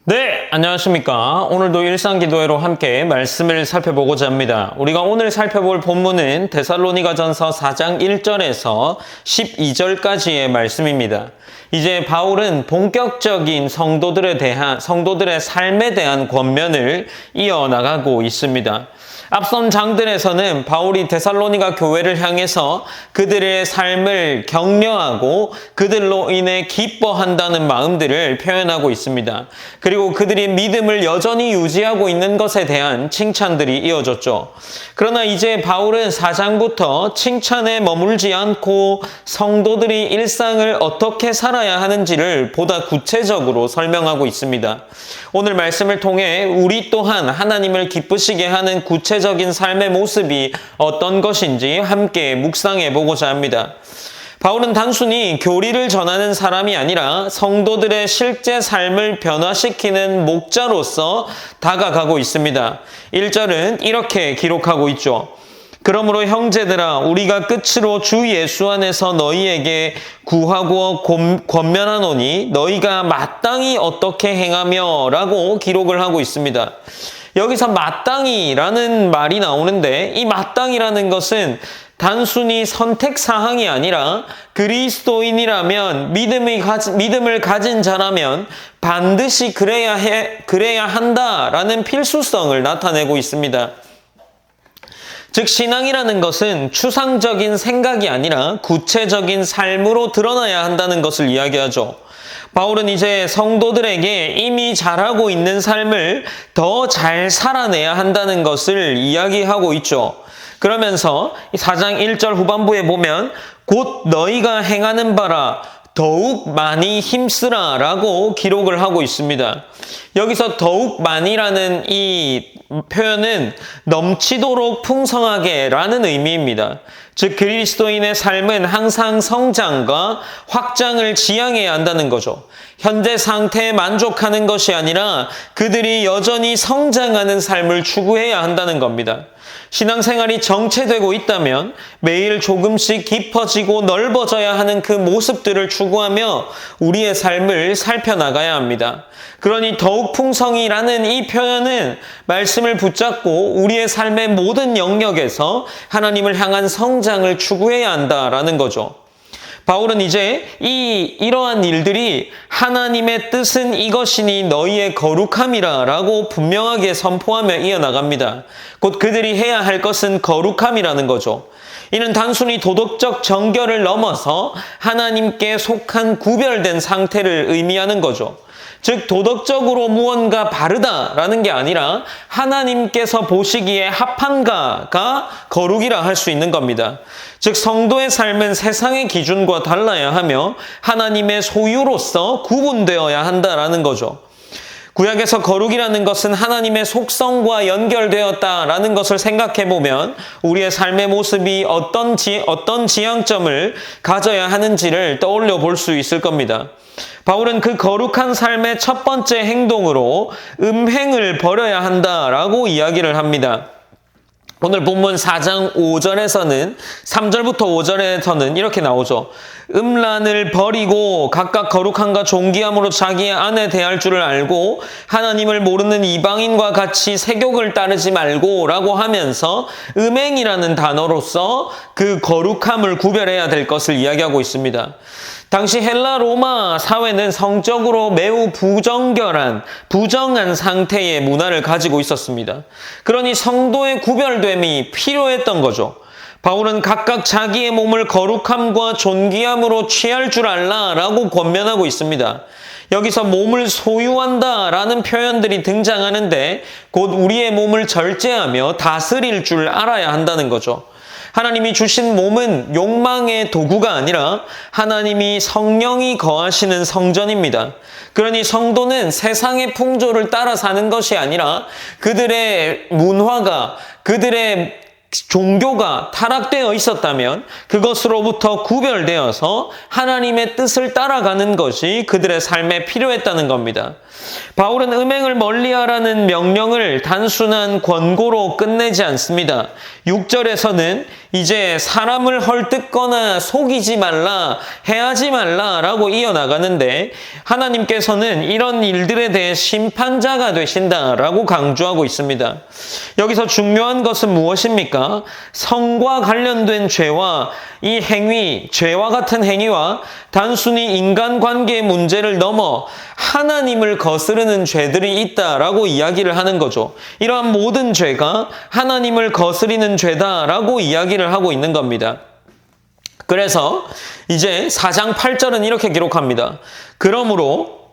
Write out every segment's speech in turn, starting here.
네, 안녕하십니까. 오늘도 일상기도회로 함께 말씀을 살펴보고자 합니다. 우리가 오늘 살펴볼 본문은 데살로니가전서 4장 1절에서 12절까지의 말씀입니다. 이제 바울은 본격적인 성도들의 삶에 대한 권면을 이어나가고 있습니다. 앞선 장들에서는 바울이 데살로니가 교회를 향해서 그들의 삶을 격려하고 그들로 인해 기뻐한다는 마음들을 표현하고 있습니다. 그리고 그들이 믿음을 여전히 유지하고 있는 것에 대한 칭찬들이 이어졌죠. 그러나 이제 바울은 4장부터 칭찬에 머물지 않고 성도들이 일상을 어떻게 살아야 하는지를 보다 구체적으로 설명하고 있습니다. 오늘 말씀을 통해 우리 또한 하나님을 기쁘시게 하는 구체적인 삶의 모습이 어떤 것인지 함께 묵상해 보고자 합니다. 바울은 단순히 교리를 전하는 사람이 아니라 성도들의 실제 삶을 변화시키는 목자로서 다가가고 있습니다. 1절은 이렇게 기록하고 있죠. 그러므로 형제들아 우리가 끝으로 주 예수 안에서 너희에게 구하고 권면하노니 너희가 마땅히 어떻게 행하며 라고 기록을 하고 있습니다. 여기서 마땅히라는 말이 나오는데 이 마땅히라는 것은 단순히 선택사항이 아니라 그리스도인이라면 믿음을 가진 자라면 반드시 그래야 한다라는 필수성을 나타내고 있습니다. 즉 신앙이라는 것은 추상적인 생각이 아니라 구체적인 삶으로 드러나야 한다는 것을 이야기하죠. 바울은 이제 성도들에게 이미 잘하고 있는 삶을 더 잘 살아내야 한다는 것을 이야기하고 있죠. 그러면서 4장 1절 후반부에 보면 곧 너희가 행하는 바라 더욱 많이 힘쓰라 라고 기록을 하고 있습니다. 여기서 더욱 많이라는 이 표현은 넘치도록 풍성하게 라는 의미입니다. 즉 그리스도인의 삶은 항상 성장과 확장을 지향해야 한다는 거죠. 현재 상태에 만족하는 것이 아니라 그들이 여전히 성장하는 삶을 추구해야 한다는 겁니다. 신앙생활이 정체되고 있다면 매일 조금씩 깊어지고 넓어져야 하는 그 모습들을 추구하며 우리의 삶을 살펴나가야 합니다. 그러니 더욱 풍성이라는 이 표현은 말씀을 붙잡고 우리의 삶의 모든 영역에서 하나님을 향한 성장을 추구해야 한다라는 거죠. 바울은 이제 이러한 일들이 하나님의 뜻은 이것이니 너희의 거룩함이라 라고 분명하게 선포하며 이어나갑니다. 곧 그들이 해야 할 것은 거룩함이라는 거죠. 이는 단순히 도덕적 정결을 넘어서 하나님께 속한 구별된 상태를 의미하는 거죠. 즉 도덕적으로 무언가 바르다라는 게 아니라 하나님께서 보시기에 합한가가 거룩이라 할 수 있는 겁니다. 즉 성도의 삶은 세상의 기준과 달라야 하며 하나님의 소유로서 구분되어야 한다라는 거죠. 구약에서 거룩이라는 것은 하나님의 속성과 연결되었다라는 것을 생각해보면 우리의 삶의 모습이 어떤 지향점을 가져야 하는지를 떠올려 볼 수 있을 겁니다. 바울은 그 거룩한 삶의 첫 번째 행동으로 음행을 버려야 한다라고 이야기를 합니다. 오늘 본문 4장 5절에서는 3절부터 5절에서는 이렇게 나오죠. 음란을 버리고 각각 거룩함과 존귀함으로 자기 안에 대할 줄을 알고 하나님을 모르는 이방인과 같이 세욕을 따르지 말고 라고 하면서 음행이라는 단어로서 그 거룩함을 구별해야 될 것을 이야기하고 있습니다. 당시 헬라 로마 사회는 성적으로 매우 부정한 상태의 문화를 가지고 있었습니다. 그러니 성도의 구별됨이 필요했던 거죠. 바울은 각각 자기의 몸을 거룩함과 존귀함으로 취할 줄 알라라고 권면하고 있습니다. 여기서 몸을 소유한다라는 표현들이 등장하는데 곧 우리의 몸을 절제하며 다스릴 줄 알아야 한다는 거죠. 하나님이 주신 몸은 욕망의 도구가 아니라 하나님이 성령이 거하시는 성전입니다. 그러니 성도는 세상의 풍조를 따라 사는 것이 아니라 그들의 문화가, 그들의 종교가 타락되어 있었다면 그것으로부터 구별되어서 하나님의 뜻을 따라가는 것이 그들의 삶에 필요했다는 겁니다. 바울은 음행을 멀리하라는 명령을 단순한 권고로 끝내지 않습니다. 6절에서는 이제 사람을 헐뜯거나 속이지 말라, 해하지 말라라고 이어나가는데 하나님께서는 이런 일들에 대해 심판자가 되신다라고 강조하고 있습니다. 여기서 중요한 것은 무엇입니까? 성과 관련된 죄와 이 행위, 죄와 같은 행위와 단순히 인간관계의 문제를 넘어 하나님을 거스르는 죄들이 있다라고 이야기를 하는 거죠. 이러한 모든 죄가 하나님을 거스리는 죄다라고 이야기를 하고 있는 겁니다. 그래서 이제 4장 8절은 이렇게 기록합니다. 그러므로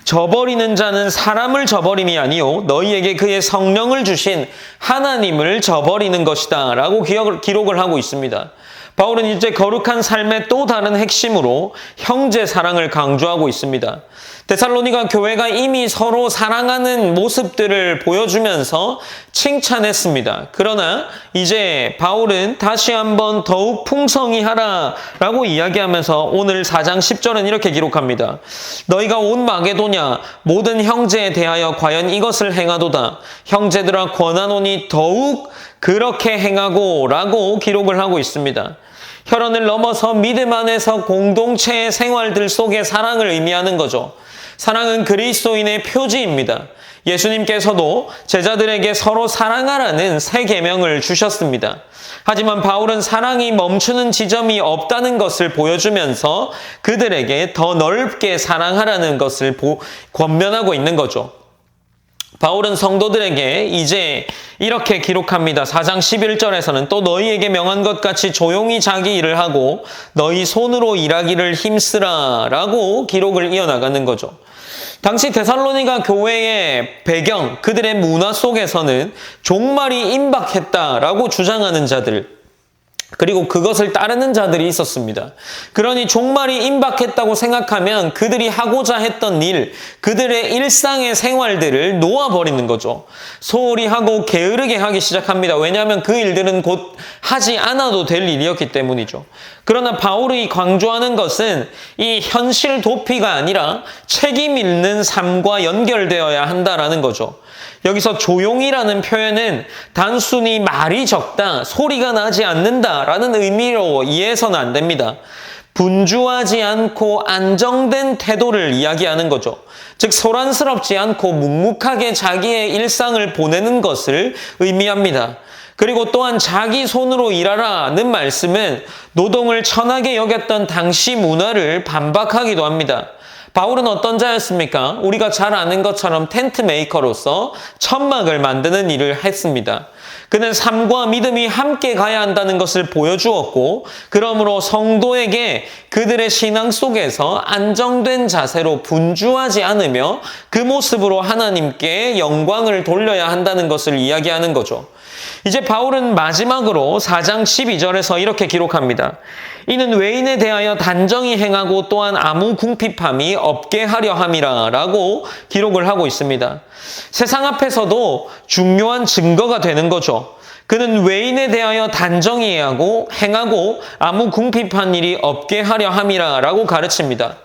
저버리는 자는 사람을 저버림이 아니요 너희에게 그의 성령을 주신 하나님을 저버리는 것이다 라고 기록을 하고 있습니다. 바울은 이제 거룩한 삶의 또 다른 핵심으로 형제 사랑을 강조하고 있습니다. 데살로니가 교회가 이미 서로 사랑하는 모습들을 보여주면서 칭찬했습니다. 그러나 이제 바울은 다시 한번 더욱 풍성히 하라 라고 이야기하면서 오늘 4장 10절은 이렇게 기록합니다. 너희가 온 마게도냐 모든 형제에 대하여 과연 이것을 행하도다. 형제들아 권하노니 더욱 그렇게 행하고 라고 기록을 하고 있습니다. 혈연을 넘어서 믿음 안에서 공동체의 생활들 속의 사랑을 의미하는 거죠. 사랑은 그리스도인의 표지입니다. 예수님께서도 제자들에게 서로 사랑하라는 새 계명을 주셨습니다. 하지만 바울은 사랑이 멈추는 지점이 없다는 것을 보여주면서 그들에게 더 넓게 사랑하라는 것을 권면하고 있는 거죠. 바울은 성도들에게 이제 이렇게 기록합니다. 4장 11절에서는 또 너희에게 명한 것 같이 조용히 자기 일을 하고 너희 손으로 일하기를 힘쓰라 라고 기록을 이어나가는 거죠. 당시 데살로니가 교회의 배경, 그들의 문화 속에서는 종말이 임박했다라고 주장하는 자들, 그리고 그것을 따르는 자들이 있었습니다. 그러니 종말이 임박했다고 생각하면 그들이 하고자 했던 일, 그들의 일상의 생활들을 놓아버리는 거죠. 소홀히 하고 게으르게 하기 시작합니다. 왜냐하면 그 일들은 곧 하지 않아도 될 일이었기 때문이죠. 그러나 바울이 강조하는 것은 이 현실 도피가 아니라 책임 있는 삶과 연결되어야 한다라는 거죠. 여기서 조용히라는 표현은 단순히 말이 적다, 소리가 나지 않는다라는 의미로 이해해서는 안 됩니다. 분주하지 않고 안정된 태도를 이야기하는 거죠. 즉 소란스럽지 않고 묵묵하게 자기의 일상을 보내는 것을 의미합니다. 그리고 또한 자기 손으로 일하라는 말씀은 노동을 천하게 여겼던 당시 문화를 반박하기도 합니다. 바울은 어떤 자였습니까? 우리가 잘 아는 것처럼 텐트 메이커로서 천막을 만드는 일을 했습니다. 그는 삶과 믿음이 함께 가야 한다는 것을 보여주었고, 그러므로 성도에게 그들의 신앙 속에서 안정된 자세로 분주하지 않으며 그 모습으로 하나님께 영광을 돌려야 한다는 것을 이야기하는 거죠. 이제 바울은 마지막으로 4장 12절에서 이렇게 기록합니다. 이는 외인에 대하여 단정히 행하고 또한 아무 궁핍함이 없게 하려 함이라 라고 기록을 하고 있습니다. 세상 앞에서도 중요한 증거가 되는 거죠. 그는 외인에 대하여 단정히 행하고 아무 궁핍한 일이 없게 하려 함이라 라고 가르칩니다.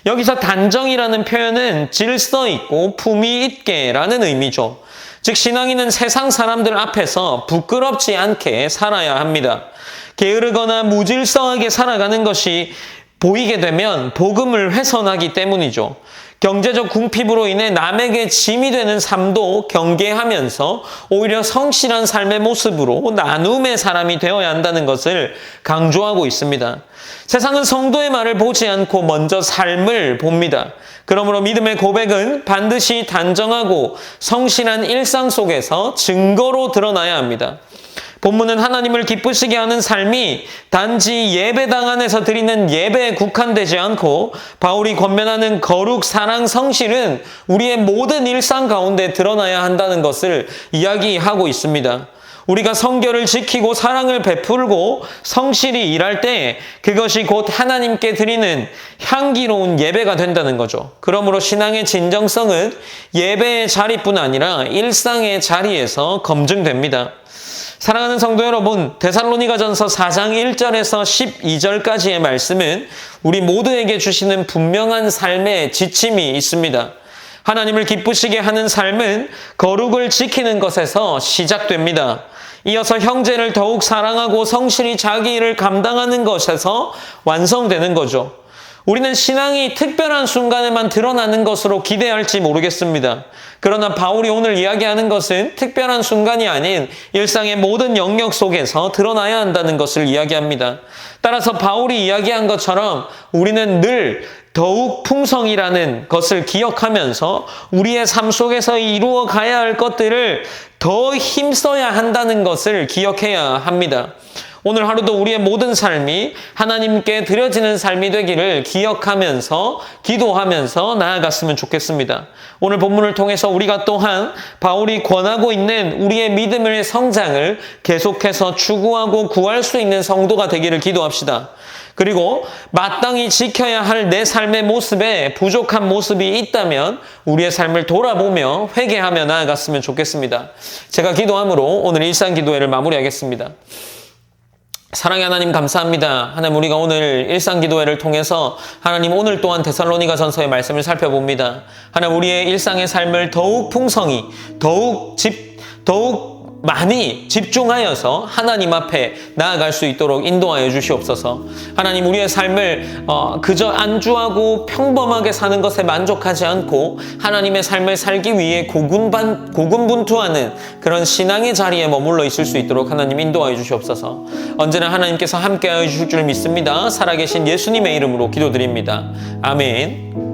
여기서 단정이라는 표현은 질서 있고 품위 있게 라는 의미죠. 즉 신앙인은 세상 사람들 앞에서 부끄럽지 않게 살아야 합니다. 게으르거나 무질서하게 살아가는 것이 보이게 되면 복음을 훼손하기 때문이죠. 경제적 궁핍으로 인해 남에게 짐이 되는 삶도 경계하면서 오히려 성실한 삶의 모습으로 나눔의 사람이 되어야 한다는 것을 강조하고 있습니다. 세상은 성도의 말을 보지 않고 먼저 삶을 봅니다. 그러므로 믿음의 고백은 반드시 단정하고 성실한 일상 속에서 증거로 드러나야 합니다. 본문은 하나님을 기쁘시게 하는 삶이 단지 예배당 안에서 드리는 예배에 국한되지 않고 바울이 권면하는 거룩, 사랑, 성실은 우리의 모든 일상 가운데 드러나야 한다는 것을 이야기하고 있습니다. 우리가 성결을 지키고 사랑을 베풀고 성실히 일할 때 그것이 곧 하나님께 드리는 향기로운 예배가 된다는 거죠. 그러므로 신앙의 진정성은 예배의 자리뿐 아니라 일상의 자리에서 검증됩니다. 사랑하는 성도 여러분, 데살로니가전서 4장 1절에서 12절까지의 말씀은 우리 모두에게 주시는 분명한 삶의 지침이 있습니다. 하나님을 기쁘시게 하는 삶은 거룩을 지키는 것에서 시작됩니다. 이어서 형제를 더욱 사랑하고 성실히 자기 일을 감당하는 것에서 완성되는 거죠. 우리는 신앙이 특별한 순간에만 드러나는 것으로 기대할지 모르겠습니다. 그러나 바울이 오늘 이야기하는 것은 특별한 순간이 아닌 일상의 모든 영역 속에서 드러나야 한다는 것을 이야기합니다. 따라서 바울이 이야기한 것처럼 우리는 늘 더욱 풍성이라는 것을 기억하면서 우리의 삶 속에서 이루어 가야 할 것들을 더 힘써야 한다는 것을 기억해야 합니다. 오늘 하루도 우리의 모든 삶이 하나님께 드려지는 삶이 되기를 기억하면서 기도하면서 나아갔으면 좋겠습니다. 오늘 본문을 통해서 우리가 또한 바울이 권하고 있는 우리의 믿음의 성장을 계속해서 추구하고 구할 수 있는 성도가 되기를 기도합시다. 그리고 마땅히 지켜야 할 내 삶의 모습에 부족한 모습이 있다면 우리의 삶을 돌아보며 회개하며 나아갔으면 좋겠습니다. 제가 기도함으로 오늘 일상기도회를 마무리하겠습니다. 사랑의 하나님 감사합니다. 하나님 우리가 오늘 일상기도회를 통해서 하나님 오늘 또한 데살로니가전서의 말씀을 살펴봅니다. 하나님 우리의 일상의 삶을 더욱 풍성히 더욱 많이 집중하여서 하나님 앞에 나아갈 수 있도록 인도하여 주시옵소서. 하나님 우리의 삶을 그저 안주하고 평범하게 사는 것에 만족하지 않고 하나님의 삶을 살기 위해 고군분투하는 그런 신앙의 자리에 머물러 있을 수 있도록 하나님 인도하여 주시옵소서. 언제나 하나님께서 함께하여 주실 줄 믿습니다. 살아계신 예수님의 이름으로 기도드립니다. 아멘.